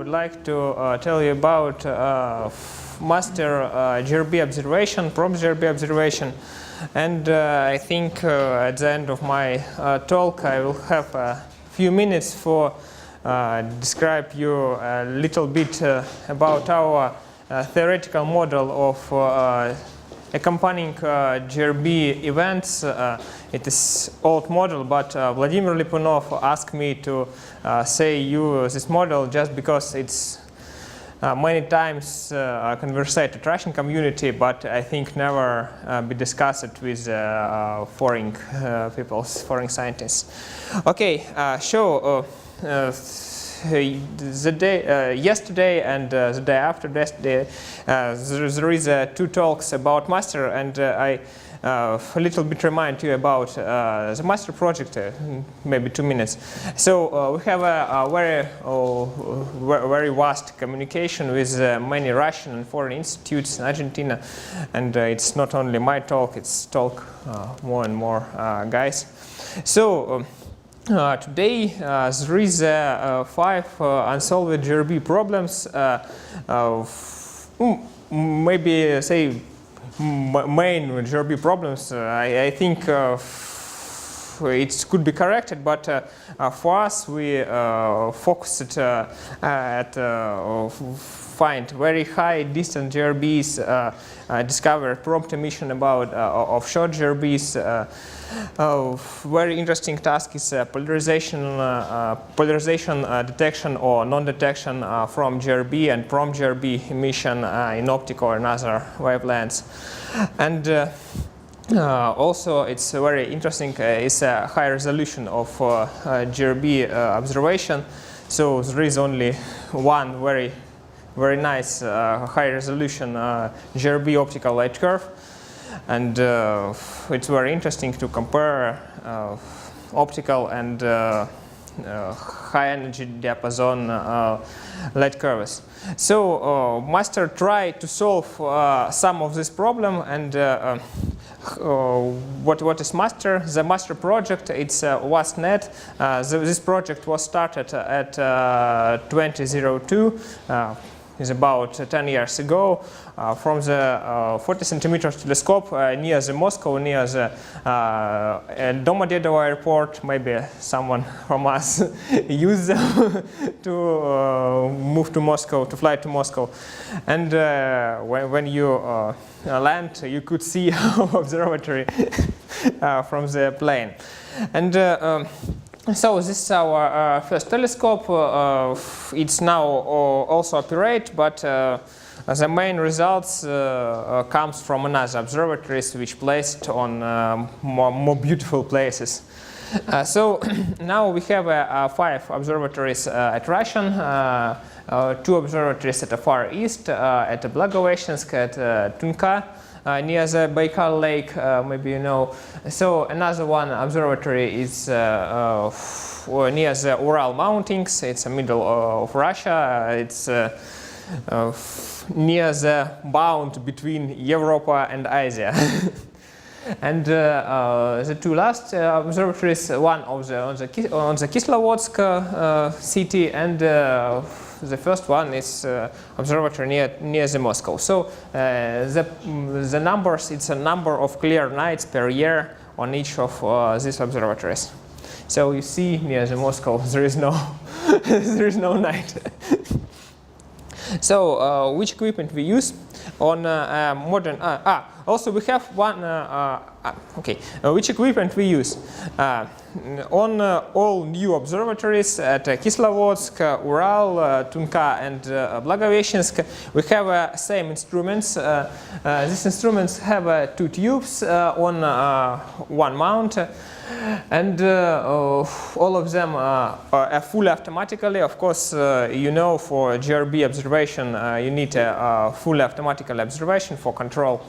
would like to tell you about master GRB observation, prompt GRB observation. And I think at the end of my talk I will have a few minutes for describe you a little bit about our theoretical model of accompanying GRB events. It is old model, but Vladimir Lipunov asked me to say you this model just because it's many times conversed at Russian community, but I think never be discussed with foreign people, foreign scientists. Okay, the day yesterday and the day after yesterday, there is 2 talks about master, and I a little bit remind you about the master project, maybe 2 minutes. So we have a very vast communication with many Russian and foreign institutes in Argentina, and it's not only my talk; it's talk more and more guys. So. Today there is 5 unsolved GRB problems. Maybe say main GRB problems. I think it could be corrected, but for us we focused at find very high distance GRBs, discover prompt emission about of short GRBs. Very interesting task is polarization detection or non-detection from GRB and prompt GRB emission in optical or other wavelengths. And also it's very interesting is a high resolution of GRB observation. So there is only one very nice high resolution GRB optical light curve. And it's very interesting to compare optical and high energy diapason light curves. So master tried to solve some of this problem, and what is master? The master project, it's was NET. This project was started at 2002. Is about 10 years ago, from the 40 centimeters telescope near the Moscow, near the Domodedovo airport. Maybe someone from us used them to move to Moscow, to fly to Moscow. And when you land, you could see our observatory from the plane. And so this is our first telescope. It's now also operate, but the main results comes from another observatories which placed on more beautiful places. So now we have 5 observatories at Russian, 2 observatories at the Far East, at Blagoveshchensk, at Tunka. Near the Baikal Lake, maybe you know. So another one observatory is near the Ural Mountains. It's the middle of Russia. It's near the bound between Europe and Asia. And the 2 last observatories, one on the Kislovodsk city, and the first one is observatory near the Moscow. So the numbers, it's a number of clear nights per year on each of these observatories. So you see near the Moscow there is no there is no night. So which equipment we use on modern? Also we have one. Okay, which equipment we use on all new observatories at Kislovodsk, Ural, Tunka, and Blagoveshchensk. We have same instruments. These instruments have 2 tubes on one mount. And all of them are fully automatically. Of course, you know, for GRB observation, you need a fully automatical observation for control,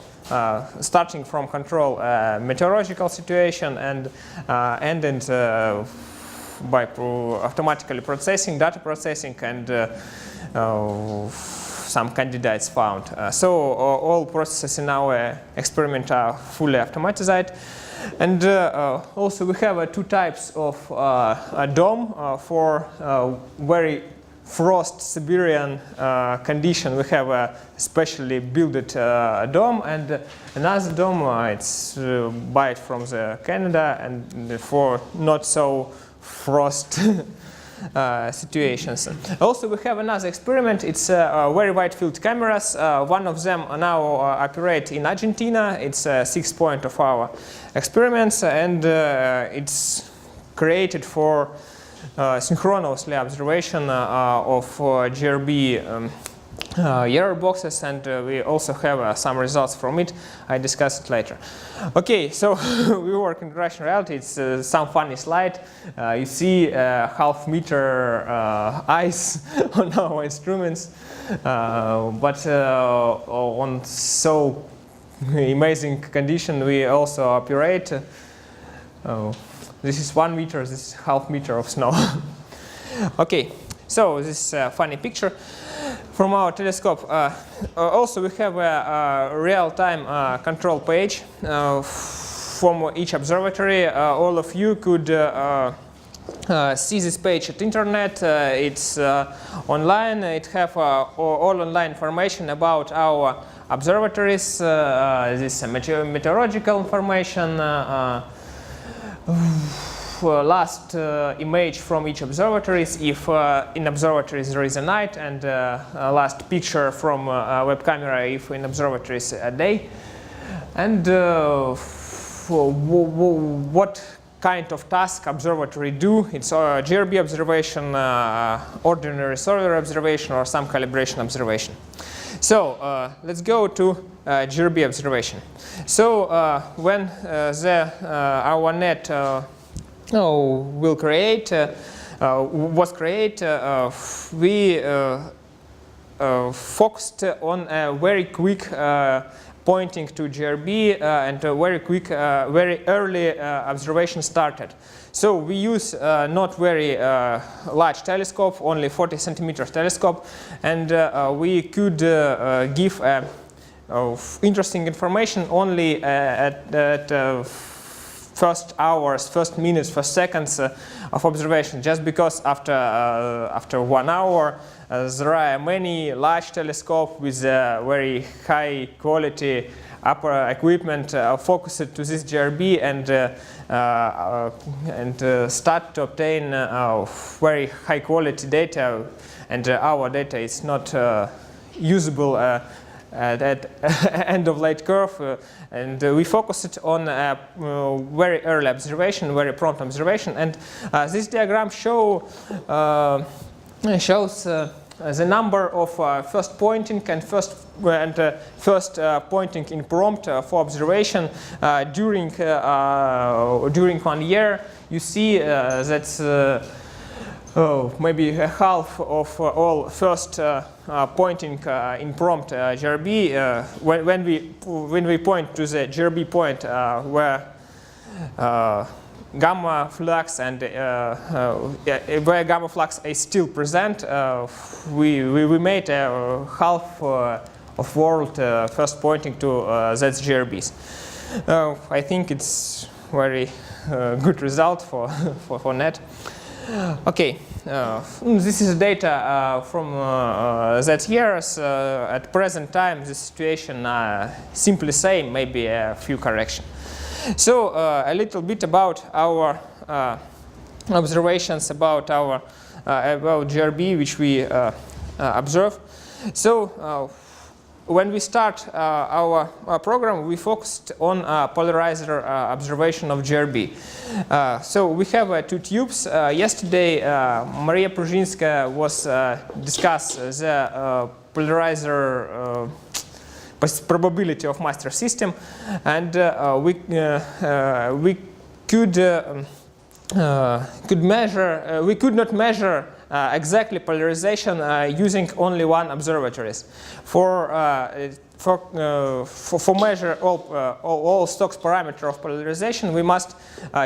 starting from control meteorological situation and ending by automatically processing, data processing, and some candidates found. So all processes in our experiment are fully automatized. And also we have 2 types of dome for very frost Siberian condition, we have a specially built dome, and another dome it's buy from the Canada, and for not so frost situations. Also, we have another experiment. It's very wide field cameras. One of them now operate in Argentina. It's 6 point of our experiments, and it's created for synchronously observation of GRB error boxes, and we also have some results from it. I discuss it later. Okay, so we work in Russian reality. It's some funny slide. You see half-meter ice on our instruments, but on so amazing condition we also operate. This is 1 meter, this is half-meter of snow. Okay, so this is a funny picture from our telescope. Also, we have a real-time control page from each observatory. All of you could see this page at internet. It's online. It have all online information about our observatories. This meteorological information. Last image from each observatories, if in observatories there is a night, and last picture from web camera if in observatories a day, and what kind of task observatory do. It's a GRB observation, ordinary solar observation, or some calibration observation. So let's go to GRB observation. So when our net will create, was created, we focused on a very quick pointing to GRB and a very quick, very early observation started. So we use not very large telescope, only 40 centimeters telescope, and we could give interesting information only at first hours, first minutes, first seconds of observation. Just because after 1 hour there are many large telescopes with very high quality upper equipment focused to this GRB and start to obtain very high quality data, and our data is not usable at end of light curve, and we focused on very early observation, very prompt observation, and this diagram shows the number of first pointing and first pointing in prompt for observation during 1 year. You see that's maybe half of all first pointing in prompt GRB. When we point to the GRB point where gamma flux and where gamma flux is still present, we made half of world first pointing to that GRBs. I think it's very good result for NET. Okay, this is data from that years. At present time, the situation simply same, maybe a few corrections. So a little bit about our observations about our about GRB, which we observe. So when we start our program, we focused on polarizer observation of GRB. So we have 2 tubes. Yesterday, Maria Pruzhinskaya was discussed the polarizer probability of master system, and we could measure. We could not measure exactly polarization using only one observatories. For measure all Stokes parameter of polarization, we must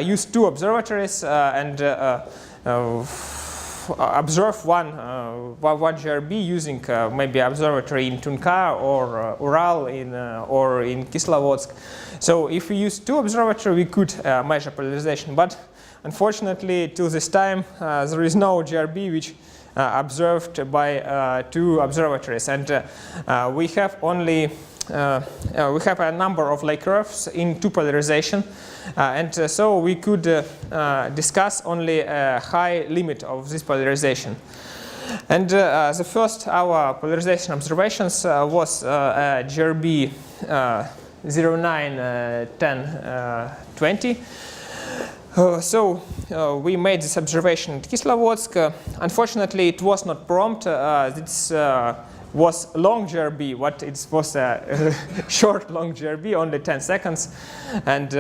use 2 observatories and observe one GRB using maybe observatory in Tunka or Ural or in Kislovodsk. So if we use 2 observatories, we could measure polarization. But unfortunately, till this time, there is no GRB which observed by 2 observatories, and we have only we have a number of Lake curves in 2 polarization, and so we could discuss only a high limit of this polarization. And the first our polarization observations was GRB 09, 10, 20. So we made this observation at Kislovodsk. Unfortunately, it was not prompt. It was long GRB, but it was a short long GRB, only 10 seconds. And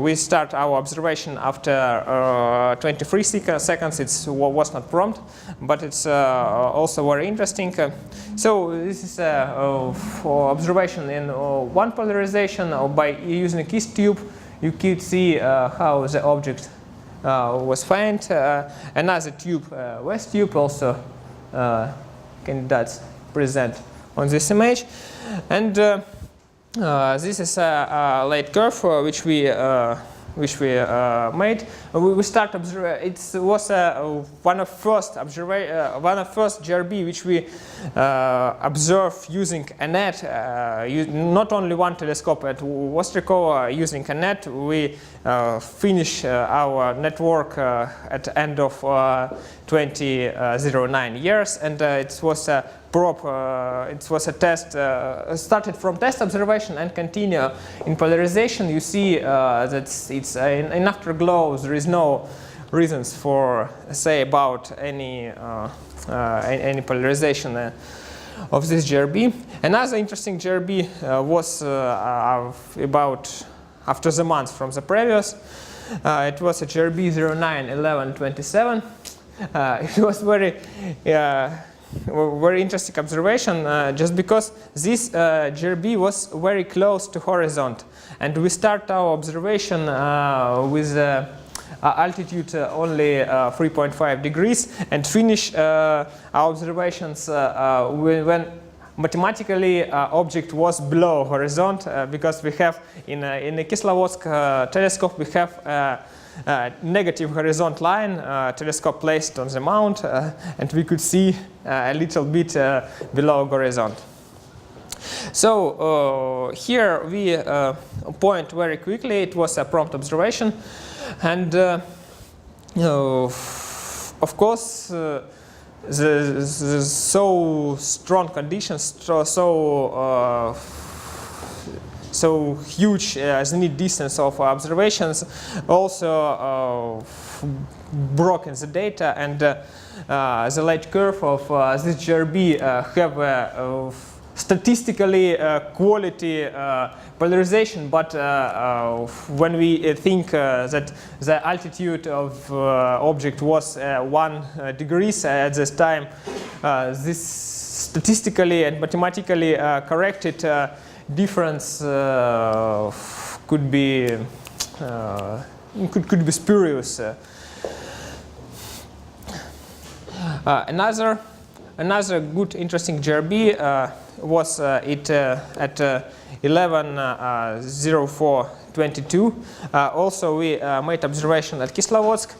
we start our observation after 23 seconds. It was not prompt, but it's also very interesting. So this is for observation in 1 polarization by using a KISS tube. You could see how the object was found. Another tube, West tube, also candidates present on this image. And this is a light curve which we made. We start observe. It was one of first GRB which we observe using a net. Not only 1 telescope at Vostrikova using a net. We finish our network at the end of 2009 years, and it was a probe. It was a test. Started from test observation and continue in polarization. You see that it's in afterglow. There is no reasons for say about any polarization of this GRB. Another interesting GRB was about after the month from the previous. It was a GRB 09, 11, 27. It was very interesting observation just because this GRB was very close to horizon, and we start our observation with altitude only 3.5 degrees and finish our observations when mathematically object was below horizon, because we have in the Kislovodsk telescope we have negative horizon line, telescope placed on the mount, and we could see a little bit below horizon. So here we point very quickly. It was a prompt observation, and of course the so strong conditions, so huge zenith distance of observations also broken the data, and the light curve of this GRB have a statistically quality polarization, but when we think that the altitude of object was 1 degrees at this time, this statistically and mathematically corrected difference could be spurious. Another good interesting GRB was at 11:04:22. Also we made observation at Kislovodsk.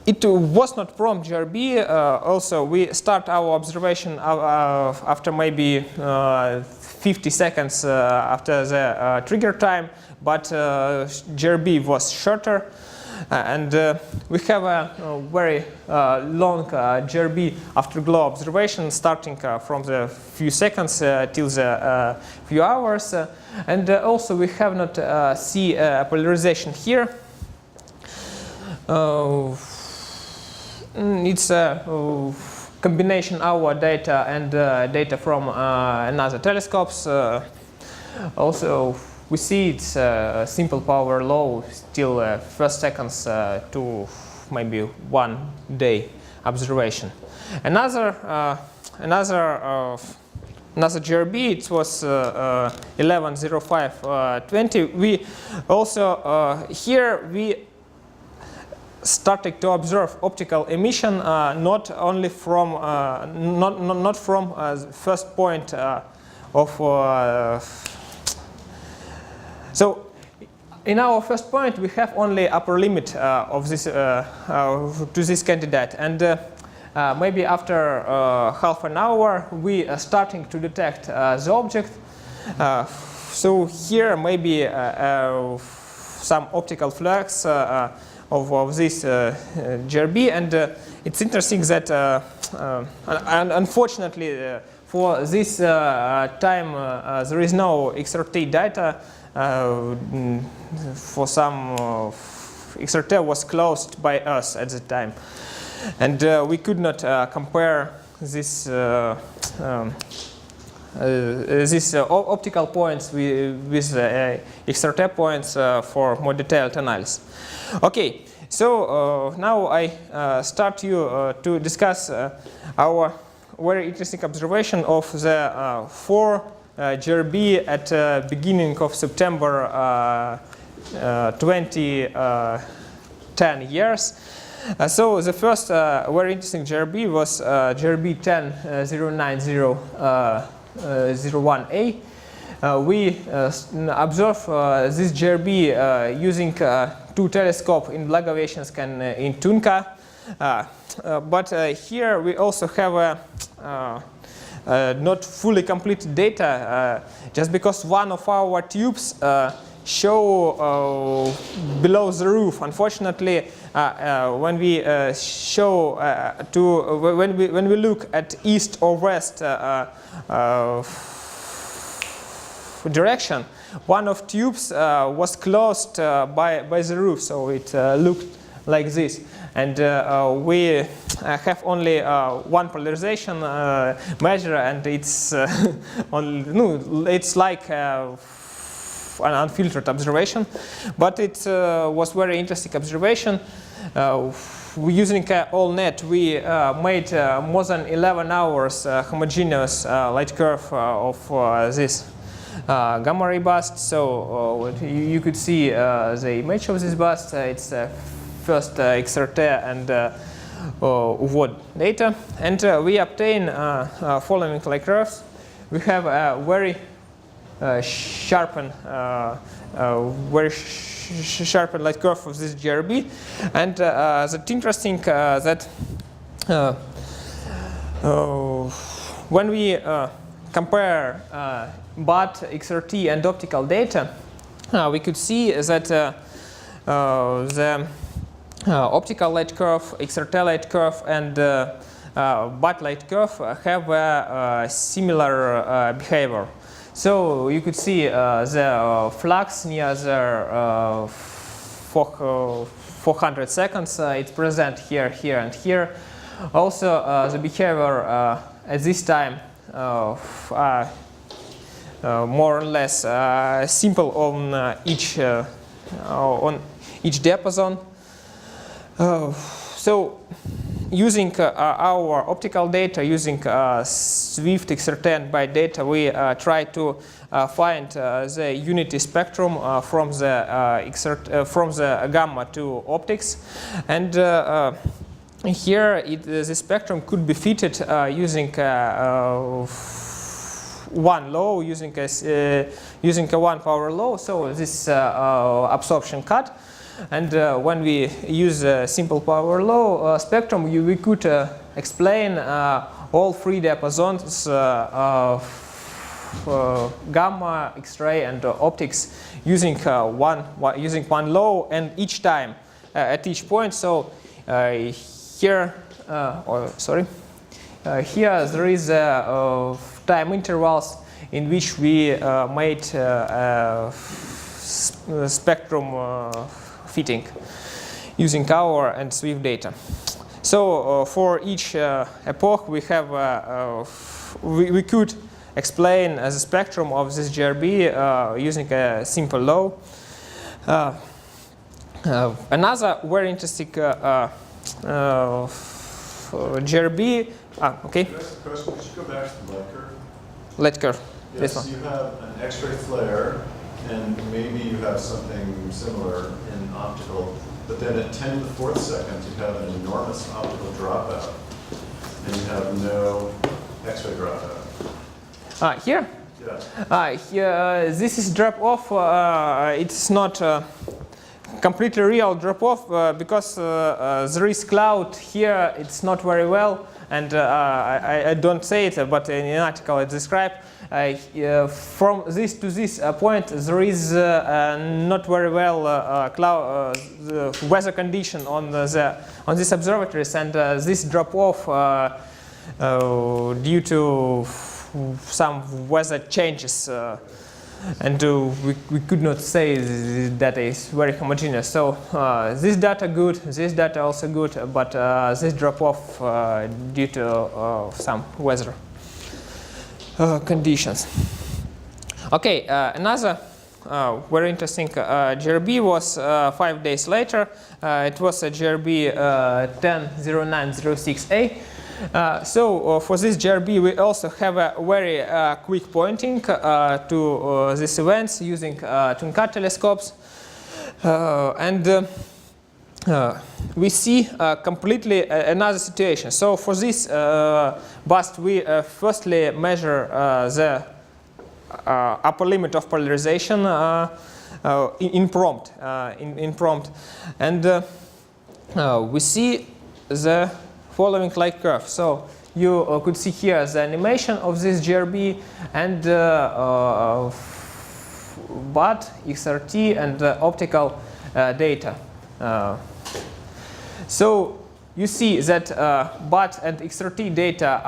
It was not prompt GRB. Also we start our observation after maybe 50 seconds after the trigger time, but GRB was shorter. And we have a very long GRB afterglow observation, starting from the few seconds till the few hours. And also we have not see polarization here. It's a combination of our data and data from another telescopes. Also we see it's simple power low till first seconds to maybe 1 day observation. Another GRB, it was 11:05:20. We also here we started to observe optical emission not only from not from the first point of so in our first point, we have only upper limit of this to this candidate, and maybe after half an hour, we are starting to detect the object. So here maybe some optical flux of this GRB, and it's interesting that unfortunately for this time there is no XRT data. For some XRT was closed by us at the time, and we could not compare this optical points with XRT points for more detailed analysis. Okay, so now I start you to discuss our very interesting observation of the 4 GRB at beginning of September 2010 years. So the first very interesting GRB was GRB 10.090.01A. We observe this GRB using 2 telescopes in Blagoveshchensk and in Tunka. But here we also have not fully complete data, just because one of our tubes show below the roof. Unfortunately, when we when we look at east or west direction, one of tubes was closed by the roof, so it looked like this. And we have only one polarization measure, and it's it's like an unfiltered observation, but it was very interesting observation. Using all net, we made more than 11 hours homogeneous light curve of this gamma ray burst. So you could see the image of this burst. It's first XRT and UVOD data, and we obtain following light curves. We have a very sharpened light curve of this GRB, and that's interesting that when we compare BAT, XRT, and optical data, we could see that the optical light curve, XRT light curve, and BAT light curve have a similar behavior. So you could see the flux near the 400 seconds. It's present here, here, and here. Also, the behavior at this time more or less simple on each diapason. So, using our optical data, using Swift, XRT, and BAT data, we try to find the unity spectrum from the gamma to optics, and here the spectrum could be fitted using one law, using a 1 power law. So this absorption cut. And when we use a simple power law spectrum, we could explain all 3 diapasons of gamma, X-ray, and optics using one law, and each time at each point. So here, here there is time intervals in which we made spectrum fitting using our and Swift data. So for each epoch, we have we could explain the spectrum of this GRB using a simple law. Another very interesting GRB. Okay. Next question, could you go back to the light curve? Light curve. Yes, This one. you have an X-ray flare, and maybe you have something similar in optical, but then at 10 to the 4th second, you have an enormous optical dropout, and you have no X-ray dropout. Here Yeah. Here, this is drop off. It's not completely real drop off because there is cloud here. It's not very well, and I don't say it, but in an article I describe. From this to this point, there is not very well cloud weather condition on these observatories, and this drop off due to some weather changes, and we could not say that it's very homogeneous. So this data good, this data also good, but this drop off due to some weather conditions. Okay, another very interesting GRB was 5 days later. It was a GRB 100906A. So for this GRB, we also have a very quick pointing to these events using twin-cut telescopes, and we see completely another situation. So for this bust, we firstly measure the upper limit of polarization in prompt, and we see the following like curve. So you could see here the animation of this GRB and BAT, XRT, and optical data. So you see that BAT and XRT data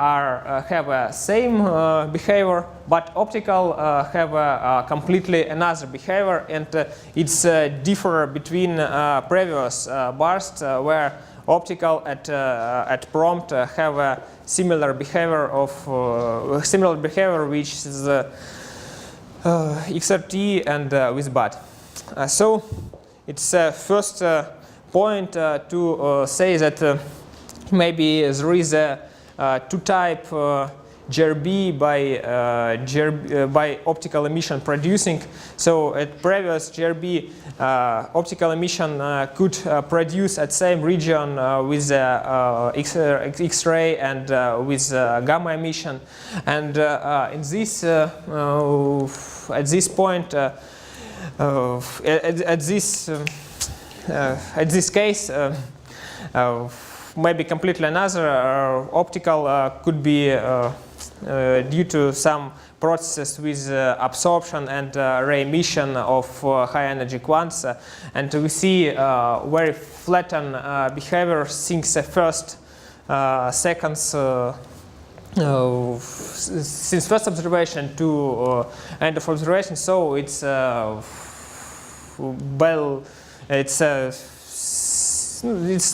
have a same behavior, but optical have a completely another behavior, and it's differ between previous bursts where optical at prompt have a similar behavior which is XRT and with BAT. So it's first point to say that maybe there is a two-type GRB by optical emission producing. So at previous GRB, optical emission could produce at same region with X-ray and with gamma emission. And in this at this point, at this case, maybe completely another optical could be due to some processes with absorption and ray emission of high energy quants, and we see very flattened behavior since the first seconds since first observation to end of observation. So it's it's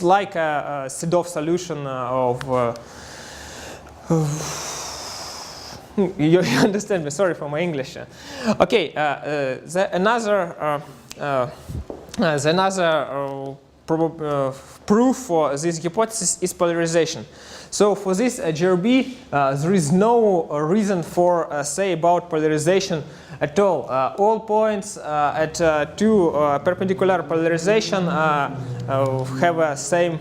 like a Sedov solution of you understand me, sorry for my English. Okay, another proof for this hypothesis is polarization. So for this GRB, there is no reason for say about polarization at all. All points at two perpendicular polarization have a same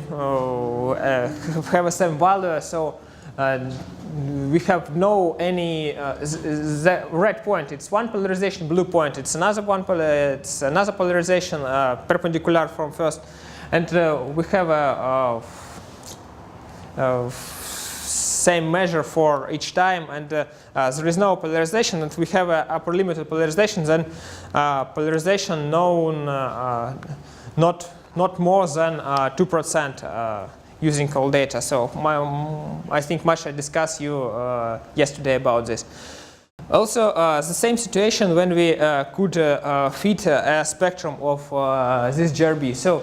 value. So we have no any the red point. It's one polarization. Blue point. It's another one. It's another polarization perpendicular from first, and we have a same measure for each time, and there is no polarization, and we have a upper limit of polarization. Then polarization known not more than 2%. Using all data. So I think Masha discussed you yesterday about this. Also, the same situation when we could fit a spectrum of this GRB. So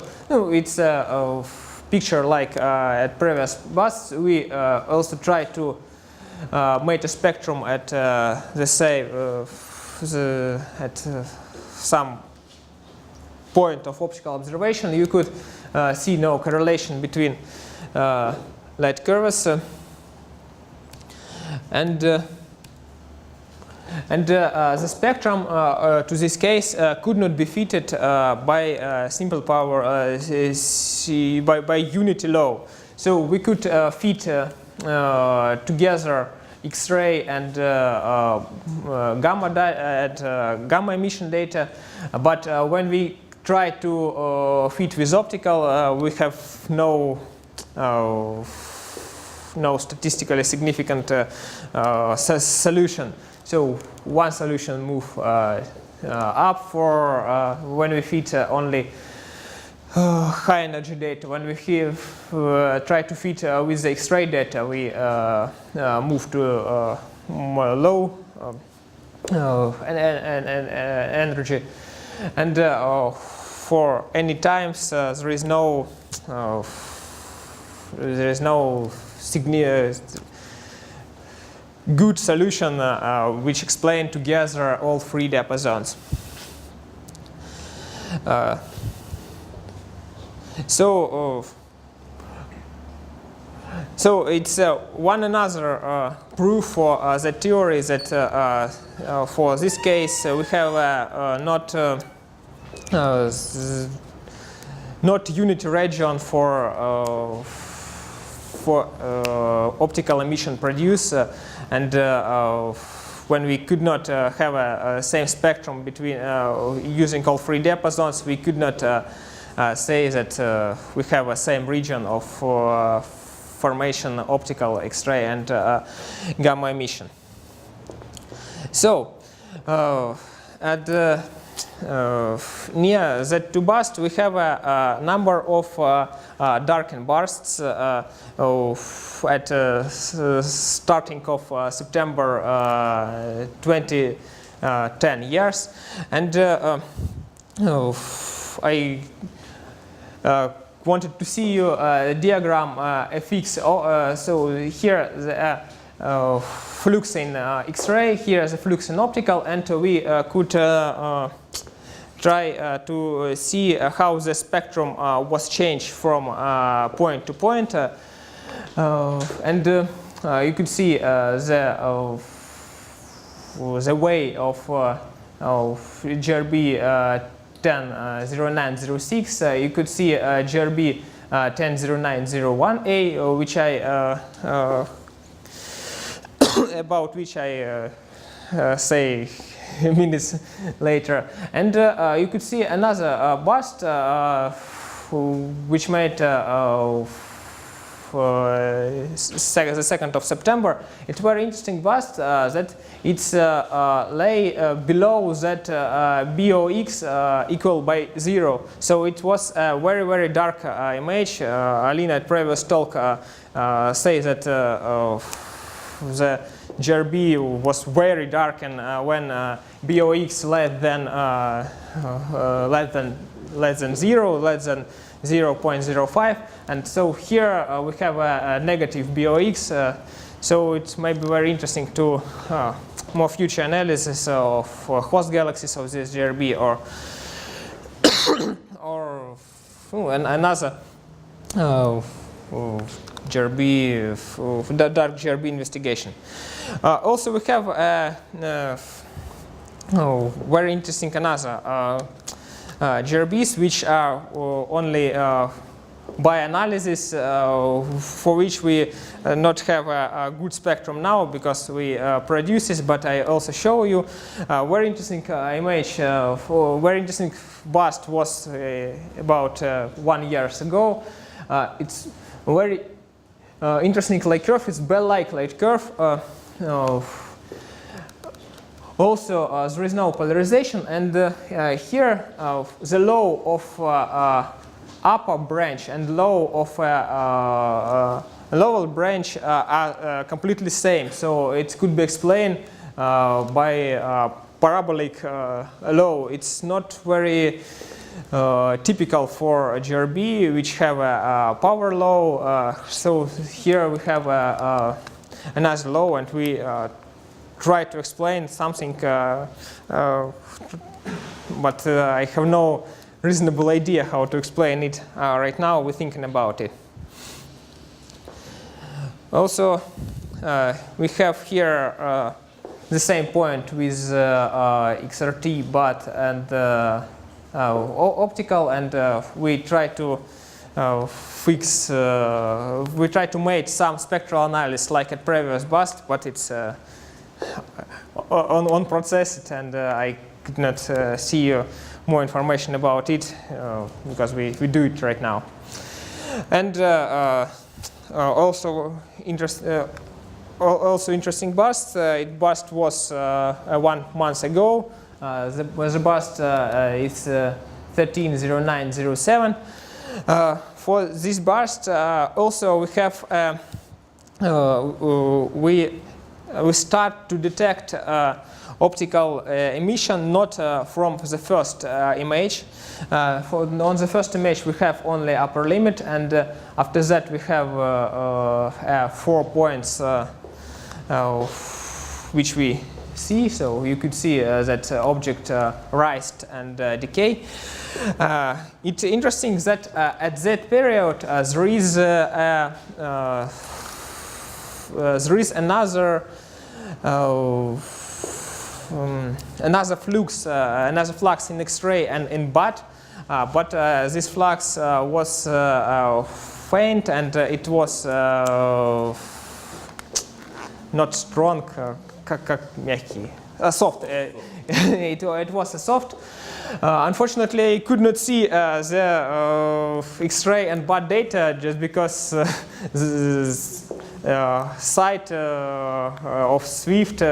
it's a picture like at previous busts. We also try to make a spectrum at let's say at some point of optical observation. You could see no correlation between light curves and the spectrum to this case could not be fitted by simple power by unity law. So we could fit together X-ray and gamma emission data, but when we try to fit with optical, we have no statistically significant solution. So one solution move up for when we fit only high energy data. When we try to fit with the X-ray data, we move to more low energy. And for any times, there is no good solution which explain together all three diapasons. So it's one another proof for the theory that for this case we have not unity region for optical emission produced, and when we could not have a same spectrum between using all three diapasons, we could not say that we have a same region of formation optical X-ray and gamma emission. So at near Z2 bust we have a number of darkened bursts at starting of September 2010 years, and I wanted to see you a diagram fx. So here the flux in X-ray, here the flux in optical, and we could try to see how the spectrum was changed from point to point, and you could see the way of GRB 100906. You could see GRB 100901A, which I about which I say minutes later, and you could see another bust which made the 2nd of September. It's very interesting bust that it's lay below that BOX equal by 0. So it was a very, very dark image. Alina at previous talk say that the GRB was very dark, and when BOX less than 0, less than 0.05, and so here we have a negative BOX. So it might be very interesting to more future analysis of host galaxies of this GRB, or another GRB, dark GRB investigation. Also, we have very interesting another GRBs which are only by analysis, for which we not have a good spectrum now because we produce this, but I also show you very interesting image. Very interesting bust was about 1 year ago. It's very interesting light curve. It's bell-like light curve. Also, there is no polarization, and here the low of upper branch and low of lower branch are completely same. So it could be explained by parabolic low. It's not very typical for a GRB which have a power low. So here we have another low, and we try to explain something, but I have no reasonable idea how to explain it right now. We're thinking about it. Also, we have here the same point with XRT, but and optical, and we try to fix. We try to make some spectral analysis like at previous burst, but it's on process, and I could not see more information about it because we do it right now. And also interesting burst. It burst was 1 month ago. The burst is 130907. For this burst, also we have we start to detect optical emission not from the first image. On the first image we have only upper limit, and after that we have 4 points which we see. So you could see that object rise and decay. It's interesting that at that period there is another flux in X-ray and in BAT, but this flux was faint, and it was not strong, soft. It was soft. Unfortunately, I could not see the X-ray and BAT data just because the site of Swift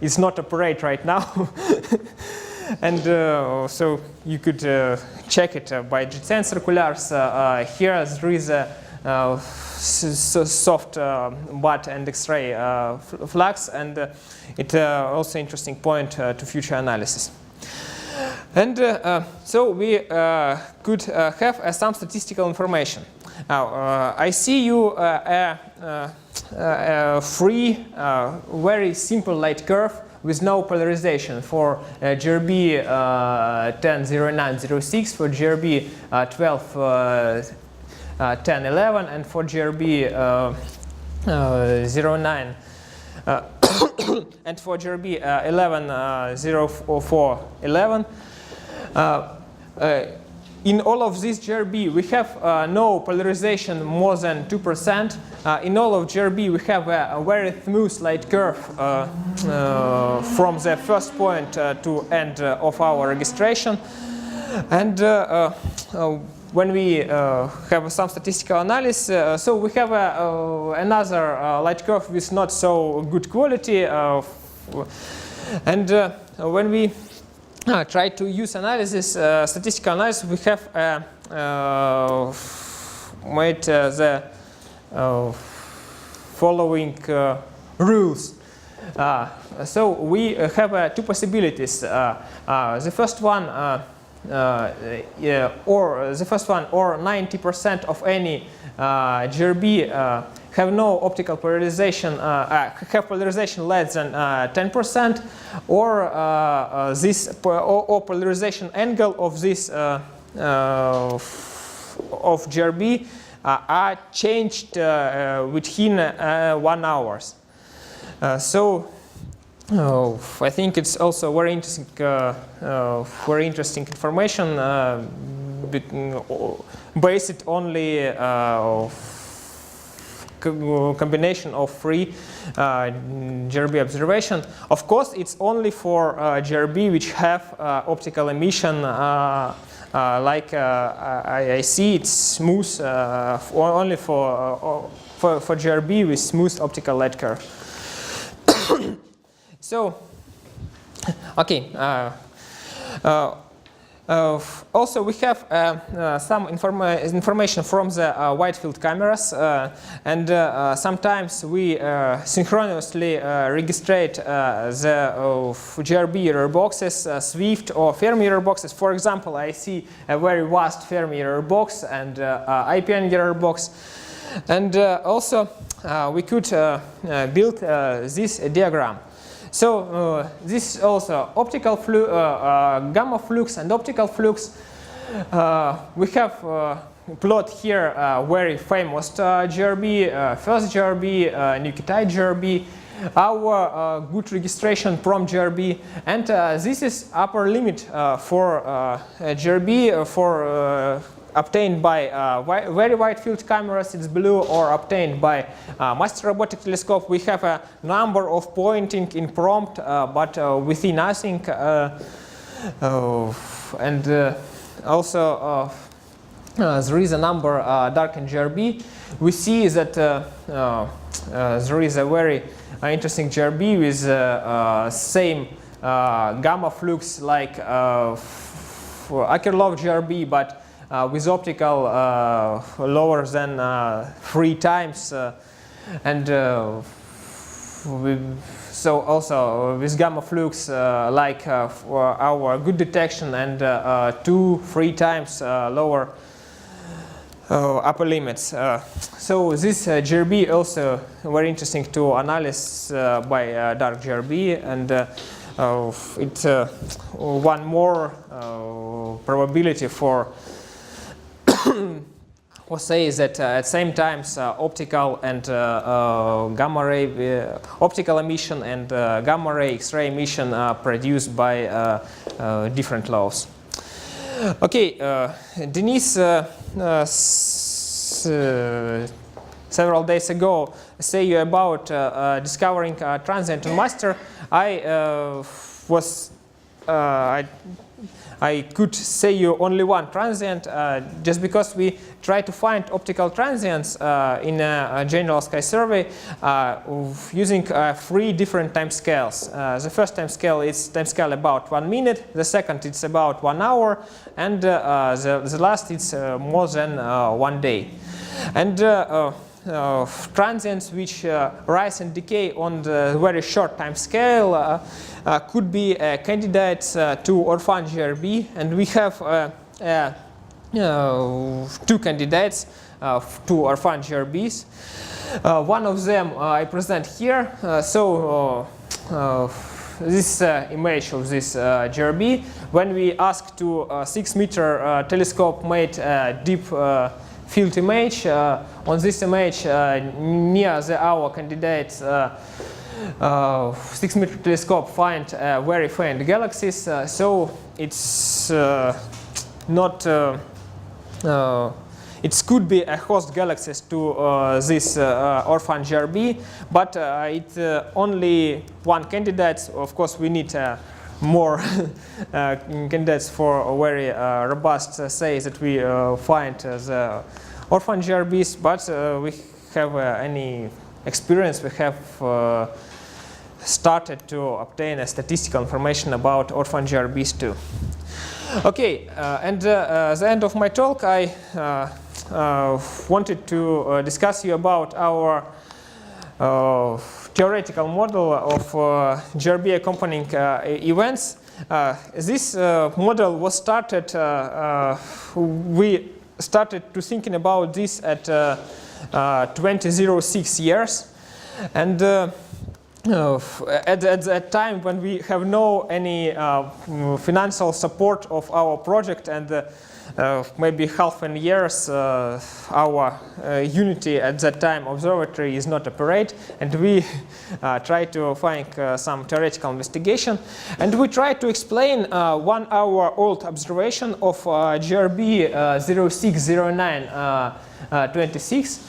is not operate right now. And so you could check it by G10 circulars. Here there is a soft BAT and X-ray flux, and it's also interesting point to future analysis. And so we could have some statistical information. Now I see you free, very simple light curve with no polarization for GRB 100906, for GRB 121011, and for GRB 09 and for GRB 110411. In all of this GRB, we have no polarization more than 2%. In all of GRB, we have a very smooth light curve from the first point to end of our registration. And when we have some statistical analysis, so we have another light curve with not so good quality. And when we try to use analysis, statistical analysis, we have made the following rules. So we have two possibilities. The first one, or 90% of any GRB have no optical polarization, have polarization less than 10%, or this polarization angle of this of GRB are changed within 1 hour. So I think it's also very interesting information based only combination of free GRB observation. Of course, it's only for GRB which have optical emission. Like I see it's smooth only for GRB with smooth optical light curve. So, okay. Also, we have some information from the wide field cameras, and sometimes we synchronously registrate the GRB error boxes, Swift or Fermi error boxes. For example, I see a very vast Fermi error box and IPN error box. And also, we could build this diagram. So this is also optical gamma flux and optical flux. We have plot here very famous GRB, first GRB, nucleotide GRB, our good registration from GRB, and this is upper limit for GRB for obtained by very wide field cameras, it's blue, or obtained by master robotic telescope. We have a number of pointing in prompt, but we see nothing. And also there is a number dark NGRB. We see that there is a very interesting GRB with same gamma flux like Akerlof GRB, but with optical lower than 3 times, and so also with gamma flux like for our good detection, and 2-3 times lower upper limits. So this GRB also very interesting to analyze by dark GRB, and it's one more probability for or say that at same times optical and gamma ray, optical emission and gamma ray X-ray emission are produced by different laws. Okay, Denise several days ago say you about discovering transient and master. I could say you only one transient just because we try to find optical transients in a general sky survey using 3 different time scales. The first time scale is time scale about 1 minute, the second it's about 1 hour, and the last it's more than 1 day. And transients which rise and decay on the very short time scale could be candidates to orphan GRB, and we have 2 candidates to orphan GRBs. One of them I present here. This image of this GRB, when we ask to 6-meter telescope made deep field image. On this image, near the hour candidates, 6-meter telescope find very faint galaxies. So it's not. It could be a host galaxies to this orphan GRB, but it's only one candidate. Of course, we need more candidates for a very robust say that we find the orphan GRBs, but we have any experience. We have started to obtain a statistical information about orphan GRBs too. Okay, and at the end of my talk, I wanted to discuss you about our theoretical model of GRB accompanying events. This model was started, we started to thinking about this at 2006 years. And at that time when we have no any financial support of our project, and maybe half a years our Unity at that time observatory is not operate, and we try to find some theoretical investigation, and we try to explain 1 hour old observation of GRB 060926,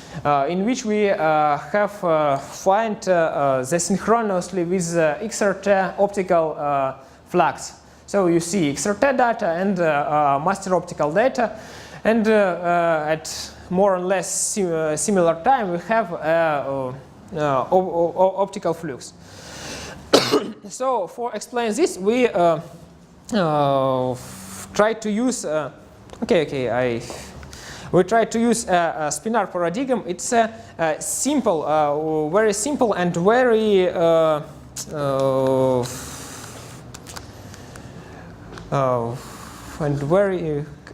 in which we have find the synchronously with XRT optical flux. So you see XRT data and master optical data, and at more or less similar time we have optical flux. So for explain this, we try to use we try to use a spinor paradigm. It's a simple, very simple and very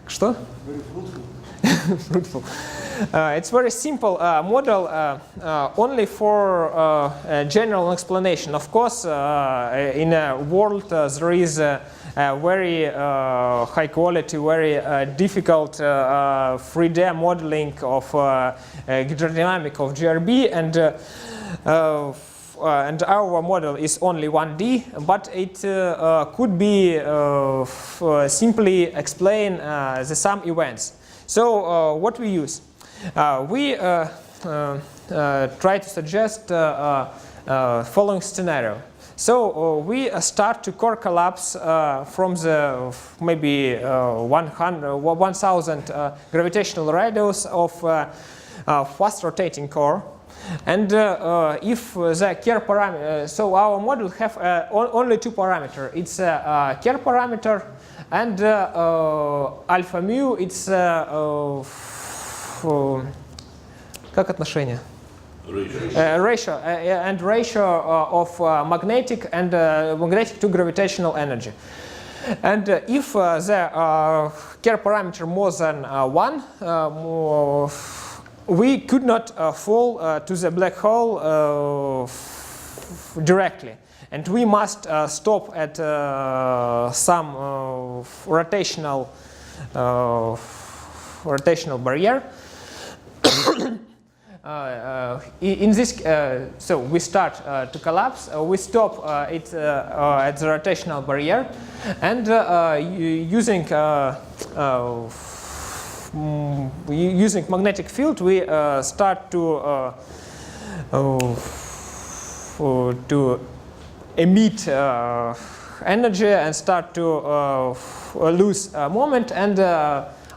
что? Very fruitful. Fruitful. It's very simple model, only for a general explanation. Of course, in a world there is a very high quality, very difficult 3D modeling of hydrodynamic of GRB, and our model is only 1D, but it could be simply explain the some events. So what we use? We try to suggest following scenario. So we start to core collapse from the maybe 1,000 gravitational radius of fast rotating core. And if the Kerr parameter, so our model have only two parameters. It's a Kerr parameter and alpha mu. It's как отношение? Ratio and ratio of magnetic and magnetic to gravitational energy. And if the Kerr parameter more than 1, we could not fall to the black hole directly, and we must stop at some rotational barrier. In this, so we start to collapse. We stop it at the rotational barrier, and using magnetic field, we start to emit energy and start to lose moment. And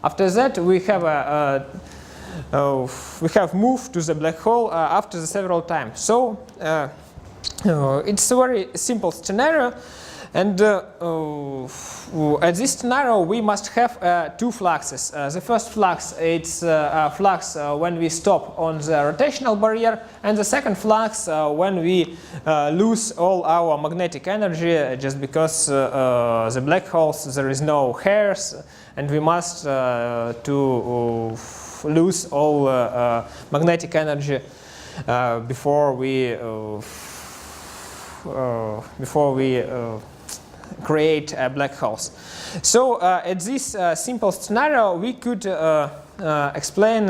after that, we have moved to the black hole after the several times. So it's a very simple scenario, and at this scenario we must have two fluxes. The first flux, it's a flux when we stop on the rotational barrier, and the second flux when we lose all our magnetic energy, just because the black holes, there is no hairs, and we must to lose all magnetic energy before we create black holes. So at this simple scenario, we could explain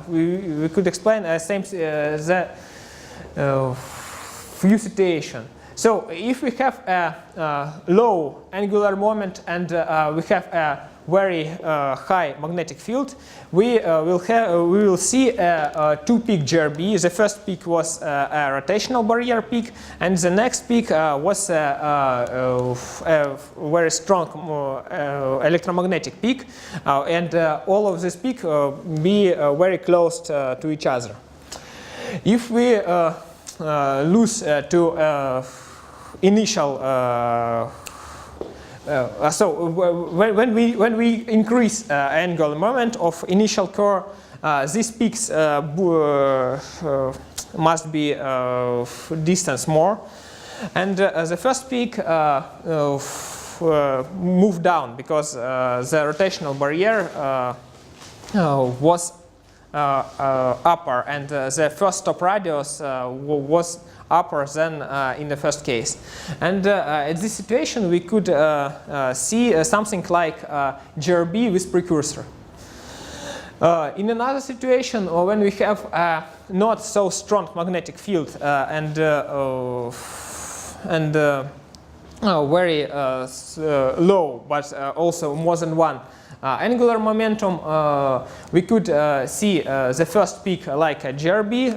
we could explain the few situation. So if we have a low angular moment and we have a very high magnetic field, we will see a two-peak GRB. The first peak was a rotational barrier peak, and the next peak was a very strong electromagnetic peak, and all of this peak be very close to each other. If we lose to initial so when we increase angular moment of initial core, these peaks must be distance more, and the first peak moved down because the rotational barrier was upper, and the first stop radius was upper than in the first case. And at this situation we could see something like GRB with precursor. In another situation, when we have a not so strong magnetic field and very low, but also more than one angular momentum, we could see the first peak like a GRB,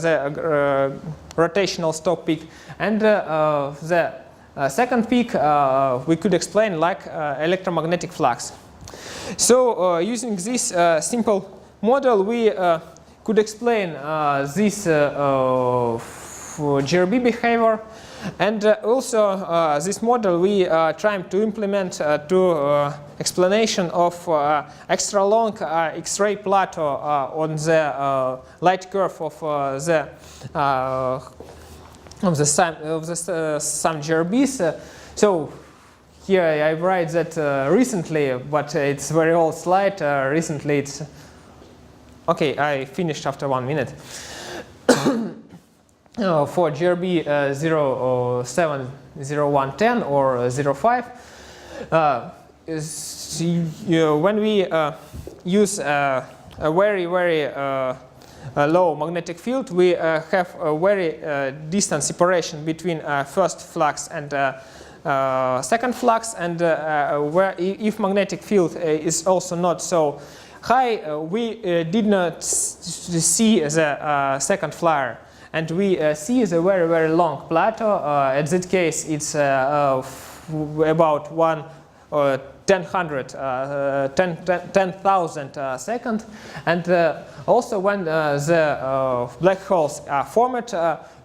the rotational stop peak, and the second peak we could explain like electromagnetic flux. So using this simple model, we could explain this GRB behavior, and also this model we trying to implement to explanation of extra long X-ray plateau on the light curve of some GRBs. So here I write that recently, but it's very old slide. Recently, it's okay. I finished after 1 minute. For GRB 070110 or 05, when we use a very low magnetic field, we have a very distant separation between first flux and second flux, and where if magnetic field is also not so high, we did not see the second flare, and we see the very, very long plateau. In this case, it's about 10,000 seconds, and also when the black holes are formed,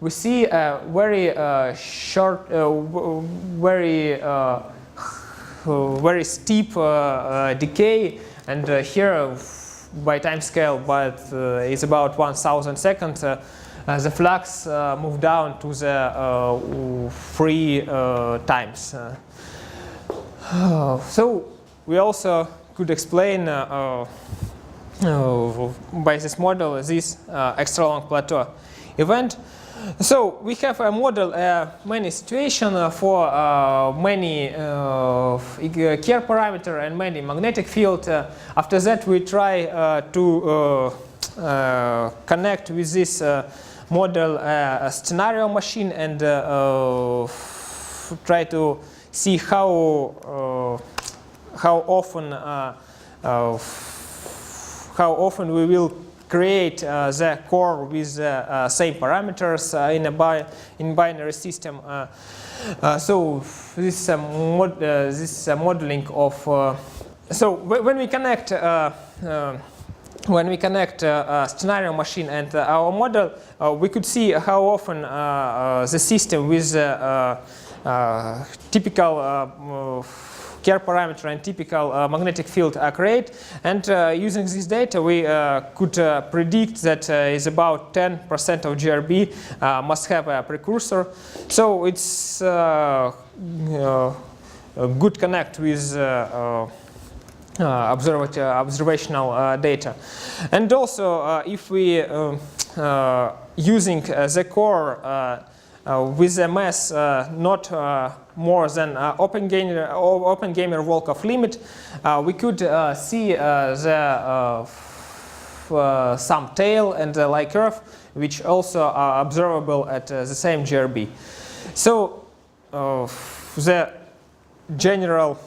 we see a very short, very steep decay, and here by time scale, but it's about 1,000 seconds. The flux moved down to the 3 times. So we also could explain by this model this extra long plateau event. So we have a model, many situations for many Kerr parameter and many magnetic field. After that, we try to connect with this model a scenario machine and try to see how often we will create the core with the same parameters in binary system. So this this modeling of so when we connect scenario machine and our model, we could see how often the system with typical Kerr parameter and typical magnetic field are created, and using this data we could predict that is about 10% of GRB must have a precursor. So it's a good connect with observational data. And also if we using the core with a mass not more than open gamer Volkov limit, we could see the some tail and the Lie curve, which also are observable at the same GRB. So the general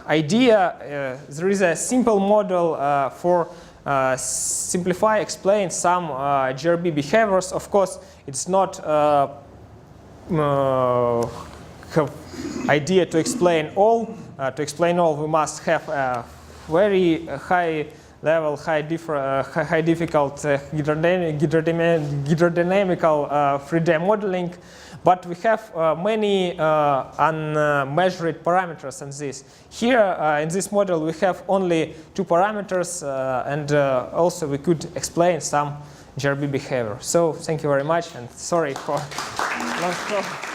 idea, there is a simple model for explain some GRB behaviors. Of course, it's not idea to explain all. To explain all, we must have a very high level, high difficult hydrodynamical 3D modeling. But we have many unmeasured parameters in this. Here, in this model, we have only 2 parameters, and also we could explain some GRB behavior. So thank you very much, and sorry for long talk.